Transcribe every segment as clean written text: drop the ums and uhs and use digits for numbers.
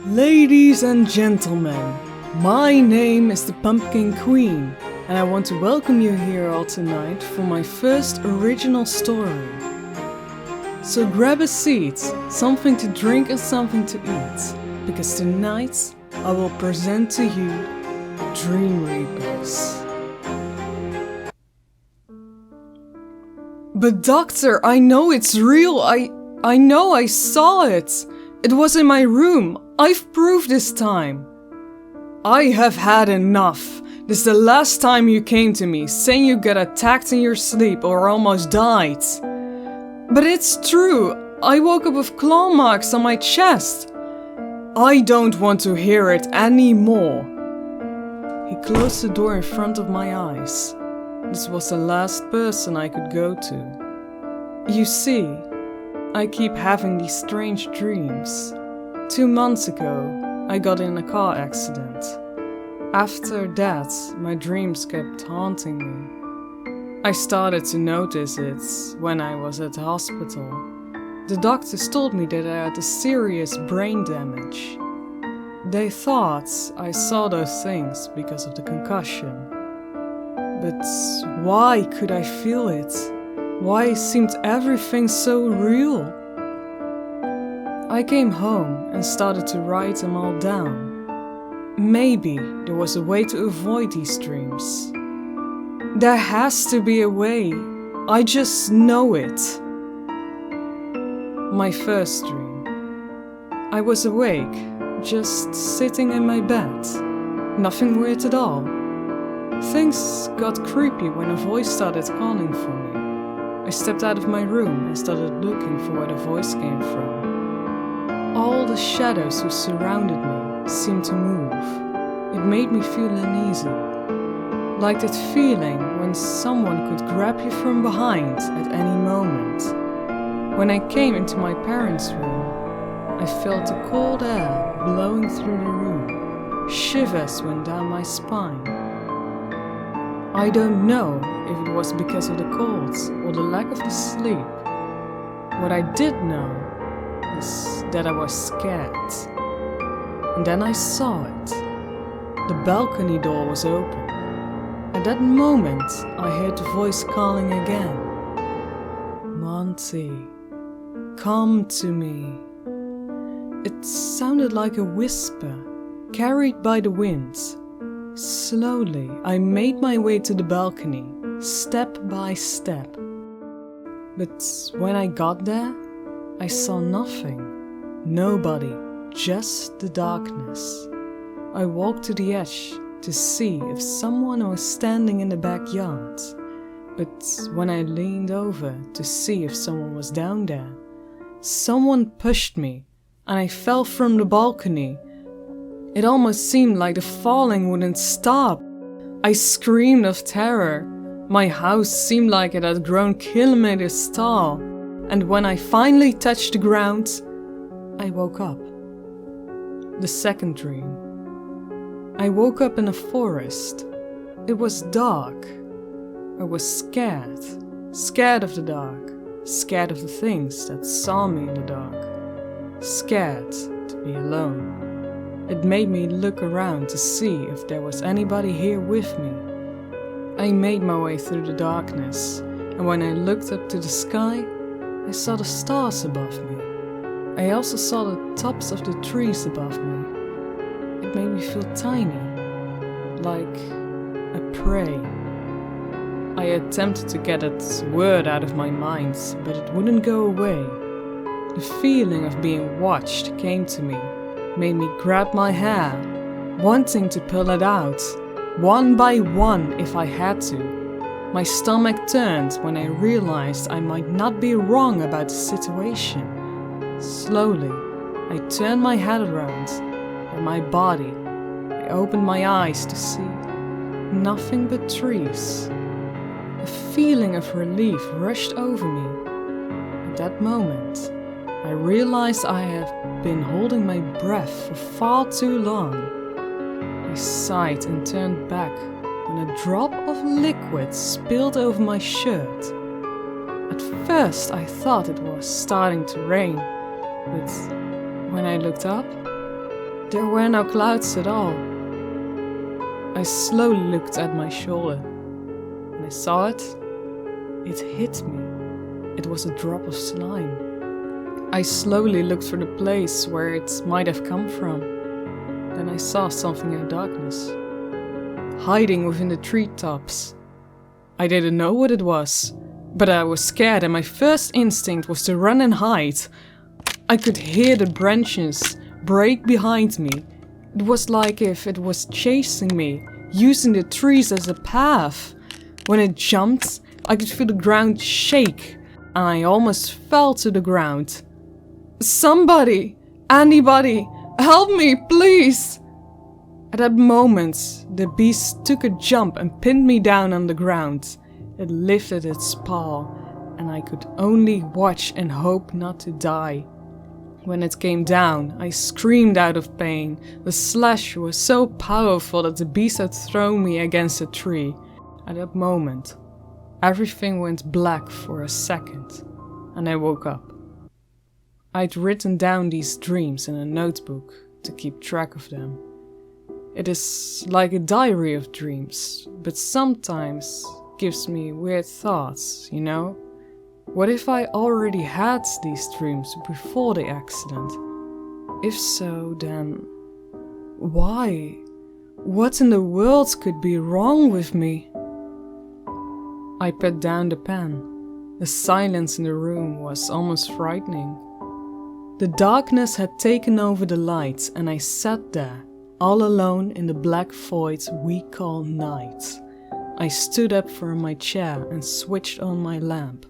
Ladies and gentlemen, my name is the Pumpkin Queen, and I want to welcome you here all tonight for my first original story. So grab a seat, something to drink and something to eat, because tonight I will present to you Dream Reapers. But doctor, I know it's real, I know I saw it. It was in my room. I've proof this time. I have had enough. This is the last time you came to me saying you got attacked in your sleep or almost died. But it's true. I woke up with claw marks on my chest. I don't want to hear it anymore. He closed the door in front of my eyes. This was the last person I could go to. You see, I keep having these strange dreams. 2 months ago, I got in a car accident. After that, my dreams kept haunting me. I started to notice it when I was at the hospital. The doctors told me that I had a serious brain damage. They thought I saw those things because of the concussion. But why could I feel it? Why seemed everything so real? I came home and started to write them all down. Maybe there was a way to avoid these dreams. There has to be a way. I just know it. My first dream. I was awake, just sitting in my bed. Nothing weird at all. Things got creepy when a voice started calling for me. I stepped out of my room and started looking for where the voice came from. All the shadows who surrounded me seemed to move. It made me feel uneasy. Like that feeling when someone could grab you from behind at any moment. When I came into my parents' room, I felt the cold air blowing through the room. Shivers went down my spine. I don't know if it was because of the cold or the lack of the sleep. What I did know is that I was scared. And then I saw it. The balcony door was open. At that moment, I heard the voice calling again. Monty, come to me. It sounded like a whisper, carried by the wind. Slowly, I made my way to the balcony, step by step. But when I got there, I saw nothing. Nobody, just the darkness. I walked to the edge to see if someone was standing in the backyard. But when I leaned over to see if someone was down there, someone pushed me and I fell from the balcony. It almost seemed like the falling wouldn't stop. I screamed of terror. My house seemed like it had grown kilometers tall. And when I finally touched the ground, I woke up. The second dream. I woke up in a forest. It was dark. I was scared. Scared of the dark. Scared of the things that saw me in the dark. Scared to be alone. It made me look around to see if there was anybody here with me. I made my way through the darkness, and when I looked up to the sky, I saw the stars above me. I also saw the tops of the trees above me. It made me feel tiny, like a prey. I attempted to get that word out of my mind, but it wouldn't go away. The feeling of being watched came to me. Made me grab my hair, wanting to pull it out, one by one if I had to. My stomach turned when I realized I might not be wrong about the situation. Slowly, I turned my head around, and my body. I opened my eyes to see nothing but trees. A feeling of relief rushed over me. At that moment, I realized I have been holding my breath for far too long. I sighed and turned back when a drop of liquid spilled over my shirt. At first I thought it was starting to rain, but when I looked up, There were no clouds at all. I slowly looked at my shoulder. When I saw it, it hit me. It was a drop of slime. I slowly looked for the place where it might have come from. Then I saw something in the darkness, hiding within the treetops. I didn't know what it was, but I was scared and my first instinct was to run and hide. I could hear the branches break behind me. It was like if it was chasing me, using the trees as a path. When it jumped, I could feel the ground shake, and I almost fell to the ground. Somebody! Anybody! Help me, please! At that moment, the beast took a jump and pinned me down on the ground. It lifted its paw, and I could only watch and hope not to die. When it came down, I screamed out of pain. The slash was so powerful that the beast had thrown me against a tree. At that moment, everything went black for a second, and I woke up. I'd written down these dreams in a notebook to keep track of them. It is like a diary of dreams, but sometimes gives me weird thoughts, you know? What if I already had these dreams before the accident? If so, then why? What in the world could be wrong with me? I put down the pen. The silence in the room was almost frightening. The darkness had taken over the lights, and I sat there, all alone in the black void we call night. I stood up from my chair and switched on my lamp.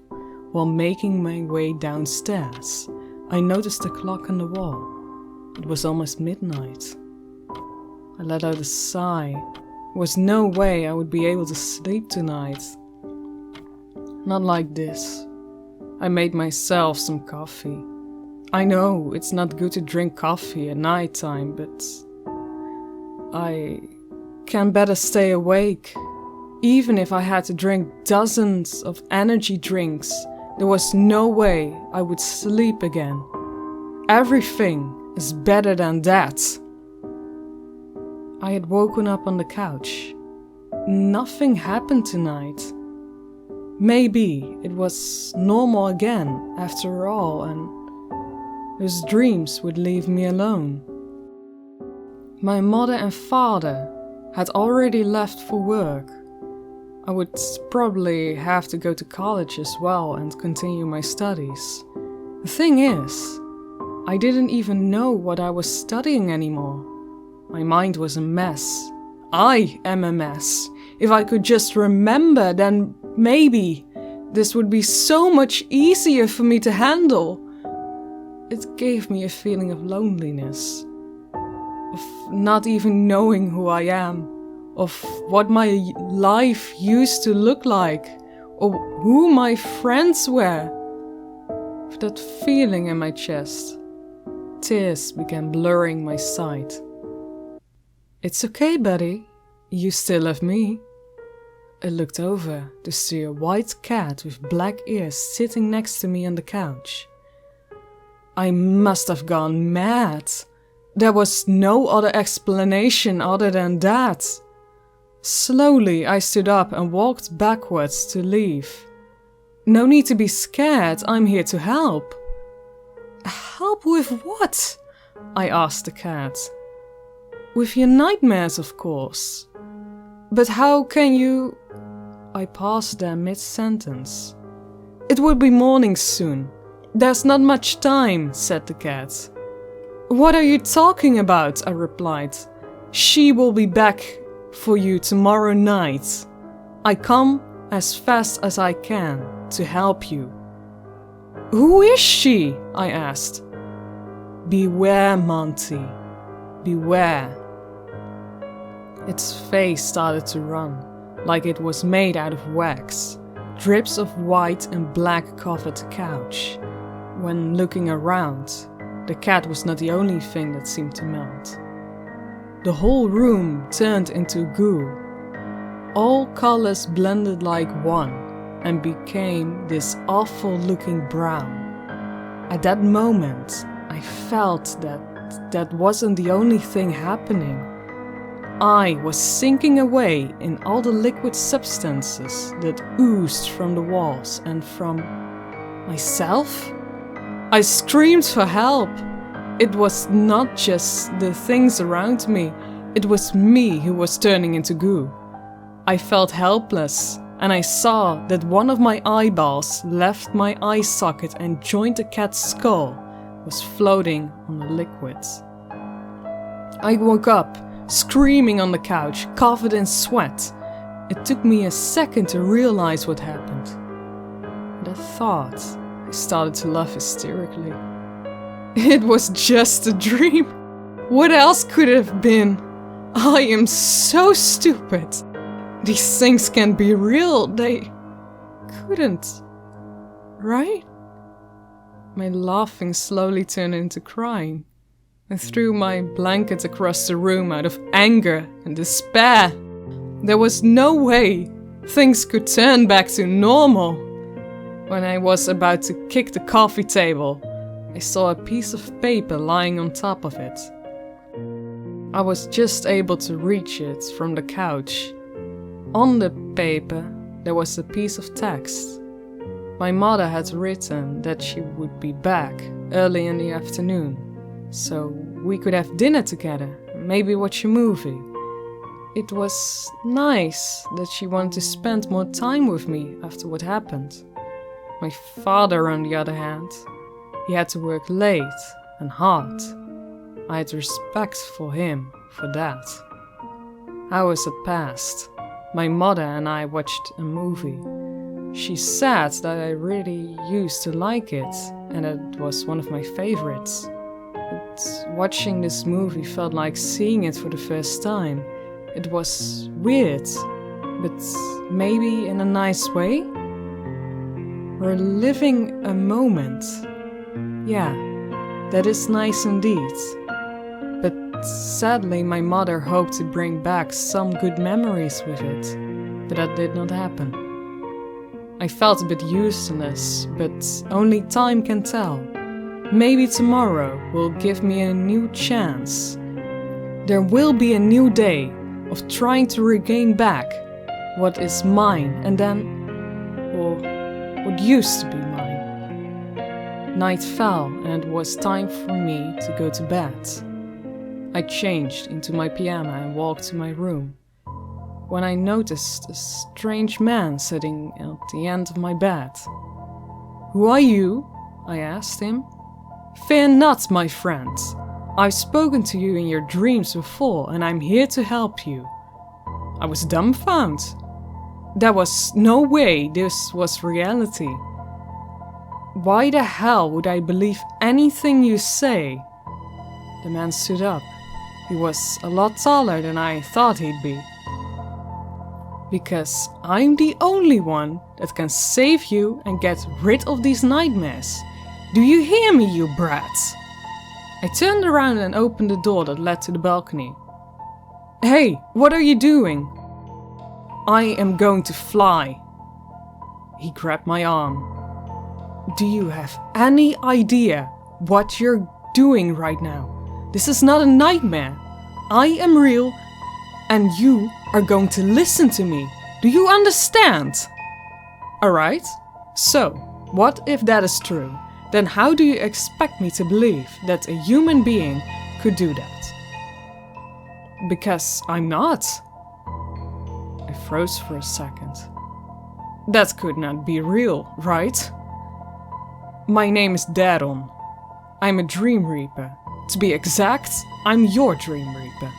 While making my way downstairs, I noticed the clock on the wall. It was almost midnight. I let out a sigh. There was no way I would be able to sleep tonight. Not like this. I made myself some coffee. I know it's not good to drink coffee at night time, but I can better stay awake. Even if I had to drink dozens of energy drinks, there was no way I would sleep again. Everything is better than that. I had woken up on the couch. Nothing happened tonight. Maybe it was normal again after all, and those dreams would leave me alone. My mother and father had already left for work. I would probably have to go to college as well and continue my studies. The thing is, I didn't even know what I was studying anymore. My mind was a mess. I am a mess. If I could just remember, then maybe this would be so much easier for me to handle. It gave me a feeling of loneliness, of not even knowing who I am, of what my life used to look like, or who my friends were. With that feeling in my chest, tears began blurring my sight. It's okay, buddy. You still have me. I looked over to see a white cat with black ears sitting next to me on the couch. I must have gone mad. There was no other explanation other than that. Slowly, I stood up and walked backwards to leave. No need to be scared, I'm here to help. Help with what? I asked the cat. With your nightmares, of course. But how can you... I paused there mid-sentence. It will be morning soon. There's not much time, said the cat. What are you talking about? I replied. She will be back for you tomorrow night. I come as fast as I can to help you. Who is she? I asked. Beware, Monty. Beware. Its face started to run, like it was made out of wax. Drips of white and black covered the couch. When looking around, the cat was not the only thing that seemed to melt. The whole room turned into goo. All colors blended like one and became this awful looking brown. At that moment, I felt that But that wasn't the only thing happening. I was sinking away in all the liquid substances that oozed from the walls and from myself. I screamed for help. It was not just the things around me, it was me who was turning into goo. I felt helpless, and I saw that one of my eyeballs left my eye socket and joined the cat's skull, was floating on the liquids. I woke up, screaming on the couch, covered in sweat. It took me a second to realize what happened. And I thought I started to laugh hysterically. It was just a dream. What else could it have been? I am so stupid. These things can't be real. They couldn't. Right? My laughing slowly turned into crying. I threw my blanket across the room out of anger and despair. There was no way things could turn back to normal. When I was about to kick the coffee table, I saw a piece of paper lying on top of it. I was just able to reach it from the couch. On the paper, there was a piece of text. My mother had written that she would be back early in the afternoon, so we could have dinner together, maybe watch a movie. It was nice that she wanted to spend more time with me after what happened. My father, on the other hand, he had to work late and hard. I had respect for him for that. Hours had passed. My mother and I watched a movie. She said that I really used to like it and it was one of my favorites. But watching this movie felt like seeing it for the first time. It was weird, but maybe in a nice way. We're living a moment. Yeah, that is nice indeed. But sadly, my mother hoped to bring back some good memories with it, but that did not happen. I felt a bit useless, but only time can tell. Maybe tomorrow will give me a new chance. There will be a new day of trying to regain back what is mine and then, or what used to be mine. Night fell and it was time for me to go to bed. I changed into my pyjama and walked to my room, when I noticed a strange man sitting at the end of my bed. "Who are you?" I asked him. "Fear not, my friend. I've spoken to you in your dreams before and I'm here to help you." I was dumbfounded. There was no way this was reality. Why the hell would I believe anything you say? The man stood up. He was a lot taller than I thought he'd be. "Because I'm the only one that can save you and get rid of these nightmares. Do you hear me, you brats?" I turned around and opened the door that led to the balcony. "Hey, what are you doing?" "I am going to fly." He grabbed my arm. "Do you have any idea what you're doing right now? This is not a nightmare. I am real and you are going to listen to me. Do you understand?" "Alright, so what if that is true? Then how do you expect me to believe that a human being could do that?" "Because I'm not." I froze for a second. "That could not be real, right?" "My name is Daron. I'm a Dream Reaper. To be exact, I'm your Dream Reaper.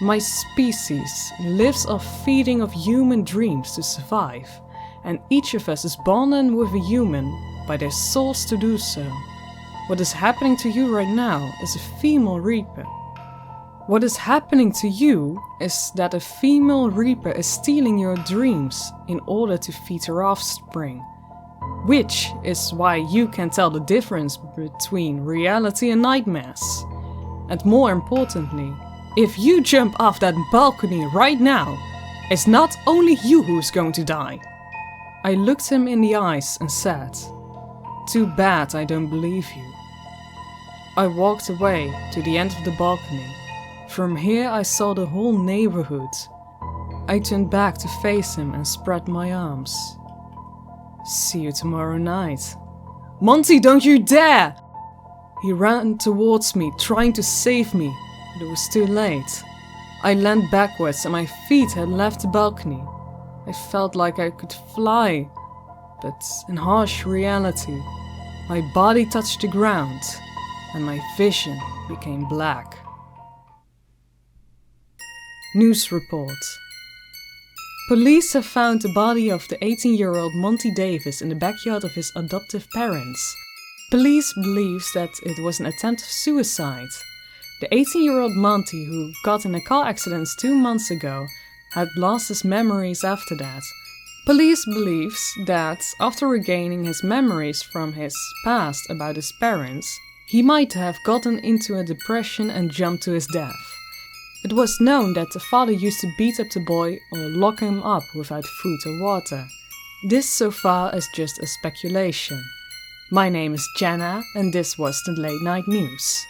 My species lives off feeding of human dreams to survive, and each of us is bonded with a human by their souls to do so. What is happening to you right now is a female Reaper. What is happening to you is that a female Reaper is stealing your dreams in order to feed her offspring. Which is why you can tell the difference between reality and nightmares. And more importantly, if you jump off that balcony right now, it's not only you who's going to die." I looked him in the eyes and said, "Too bad I don't believe you." I walked away to the end of the balcony. From here I saw the whole neighborhood. I turned back to face him and spread my arms. See you tomorrow night. Monty, don't you dare! He ran towards me, trying to save me, but it was too late. I leaned backwards and my feet had left the balcony. I felt like I could fly, but in harsh reality, my body touched the ground and my vision became black. News report. Police have found the body of the 18-year-old Monty Davis in the backyard of his adoptive parents. Police believes that it was an attempt of suicide. The 18-year-old Monty, who got in a car accident 2 months ago, had lost his memories after that. Police believes that after regaining his memories from his past about his parents, he might have gotten into a depression and jumped to his death. It was known that the father used to beat up the boy or lock him up without food or water. This so far is just a speculation. My name is Jenna and this was the Late Night News.